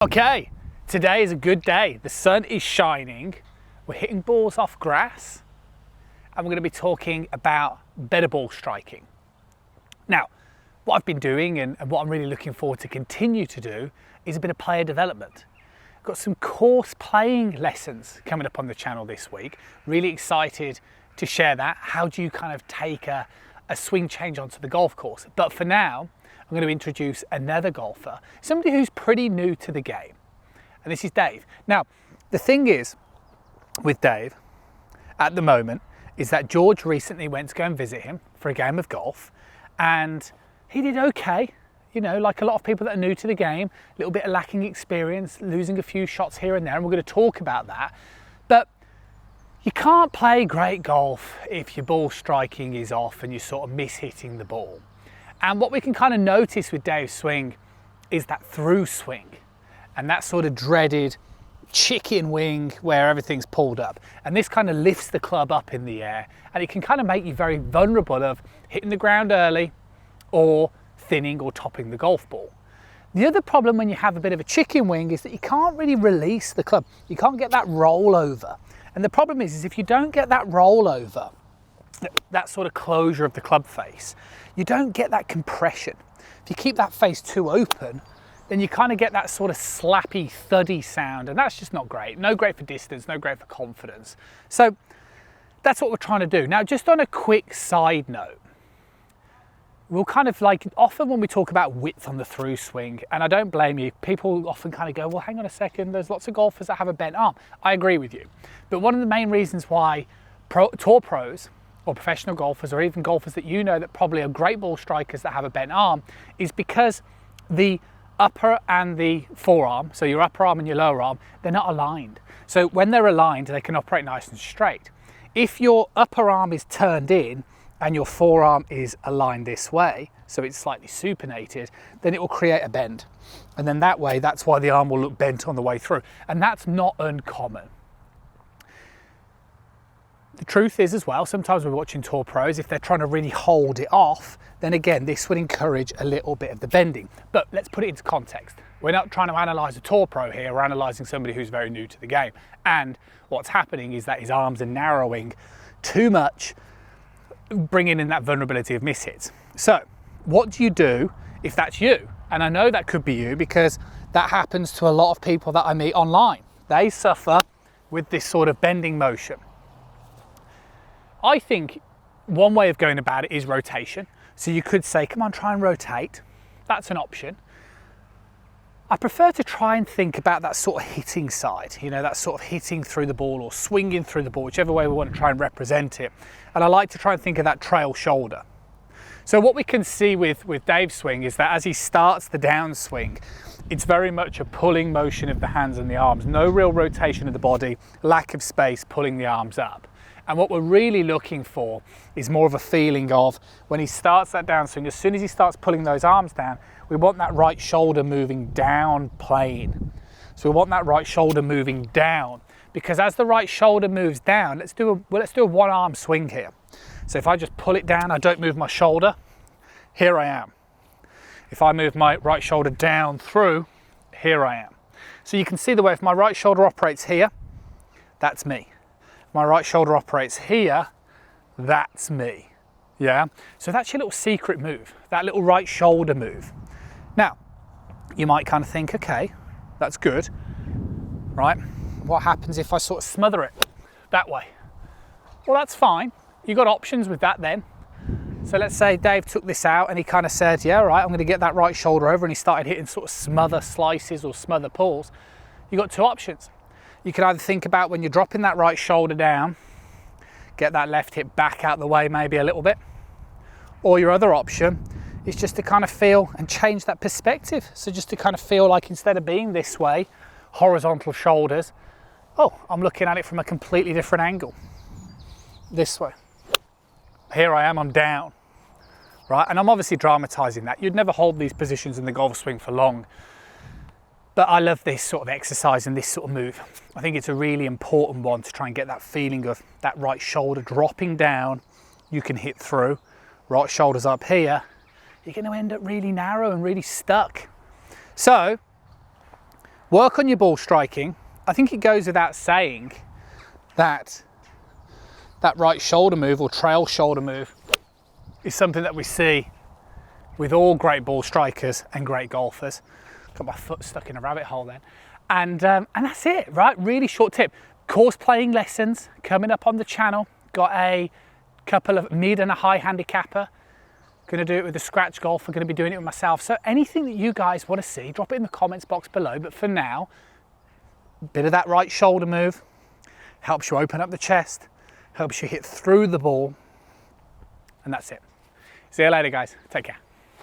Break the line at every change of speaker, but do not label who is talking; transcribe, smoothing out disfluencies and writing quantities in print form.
Okay, today is a good day. The sun is shining. We're hitting balls off grass and we're going to be talking about better ball striking. Now, what I've been doing and what I'm really looking forward to continue to do is a bit of player development. I've got some course playing lessons coming up on the channel this week. Really excited to share that. How do you kind of take a swing change onto the golf course? But for now, I'm going to introduce another golfer, somebody who's pretty new to the game, and this is Dave. Now, the thing is with Dave at the moment is that George recently went to go and visit him for a game of golf, and he did okay. You know, like a lot of people that are new to the game, a little bit of lacking experience, losing a few shots here and there, and we're going to talk about that. But you can't play great golf if your ball striking is off and you're sort of miss-hitting the ball. And what we can kind of notice with Dave's swing is that through swing and that sort of dreaded chicken wing where everything's pulled up. And this kind of lifts the club up in the air, and it can kind of make you very vulnerable of hitting the ground early or thinning or topping the golf ball. The other problem when you have a bit of a chicken wing is that you can't really release the club. You can't get that rollover. And the problem is if you don't get that rollover, that sort of closure of the club face, you don't get that compression. If you keep that face too open, then you kind of get that sort of slappy, thuddy sound, and that's just not great. No great for distance, no great for confidence. So that's what we're trying to do. Now, just on a quick side note, we'll kind of like, often when we talk about width on the through swing, and I don't blame you, people often kind of go, well, hang on a second, there's lots of golfers that have a bent arm. I agree with you. But one of the main reasons why tour pros or professional golfers, or even golfers that you know that probably are great ball strikers that have a bent arm, is because the upper and the forearm, so your upper arm and your lower arm, they're not aligned. So when they're aligned, they can operate nice and straight. If your upper arm is turned in and your forearm is aligned this way, so it's slightly supinated, then it will create a bend. And then that way, that's why the arm will look bent on the way through. And that's not uncommon. The truth is as well, sometimes we're watching tour pros, if they're trying to really hold it off, then again, this would encourage a little bit of the bending. But let's put it into context. We're not trying to analyse a tour pro here, we're analysing somebody who's very new to the game. And what's happening is that his arms are narrowing too much, bringing in that vulnerability of mishits. So what do you do if that's you? And I know that could be you because that happens to a lot of people that I meet online. They suffer with this sort of bending motion. I think one way of going about it is rotation. So you could say, come on, try and rotate. That's an option. I prefer to try and think about that sort of hitting side, you know, that sort of hitting through the ball or swinging through the ball, whichever way we want to try and represent it. And I like to try and think of that trail shoulder. So what we can see with Dave's swing is that as he starts the downswing, it's very much a pulling motion of the hands and the arms, no real rotation of the body, lack of space, pulling the arms up. And what we're really looking for is more of a feeling of when he starts that downswing, as soon as he starts pulling those arms down, we want that right shoulder moving down plane. So we want that right shoulder moving down, because as the right shoulder moves down, let's do a one arm swing here. So if I just pull it down, I don't move my shoulder, here I am. If I move my right shoulder down through, here I am. So you can see the way if my right shoulder operates here, that's me. My right shoulder operates here, that's me, yeah? So that's your little secret move, that little right shoulder move. Now, you might kind of think, okay, that's good, right? What happens if I sort of smother it that way? Well, that's fine. You've got options with that then. So let's say Dave took this out and he kind of said, yeah, all right, I'm gonna get that right shoulder over, and he started hitting sort of smother slices or smother pulls. You've got two options. You can either think about when you're dropping that right shoulder down, get that left hip back out the way maybe a little bit, or your other option is just to kind of feel and change that perspective. So just to kind of feel like instead of being this way, horizontal shoulders, oh, I'm looking at it from a completely different angle, this way. Here I am, I'm down, right? And I'm obviously dramatizing that. You'd never hold these positions in the golf swing for long. But I love this sort of exercise and this sort of move. I think it's a really important one to try and get that feeling of that right shoulder dropping down. You can hit through. Right shoulder's up here. You're going to end up really narrow and really stuck. So Work on your ball striking. I think it goes without saying that that right shoulder move or trail shoulder move is something that we see with all great ball strikers and great golfers. Got my foot stuck in a rabbit hole then. And that's it, right? Really short tip. Course playing lessons coming up on the channel. Got a couple of mid and a high handicapper. Going to do it with a scratch golfer. Going to be doing it with myself. So anything that you guys want to see, drop it in the comments box below. But for now, a bit of that right shoulder move helps you open up the chest, helps you hit through the ball, and that's it. See you later, guys. Take care.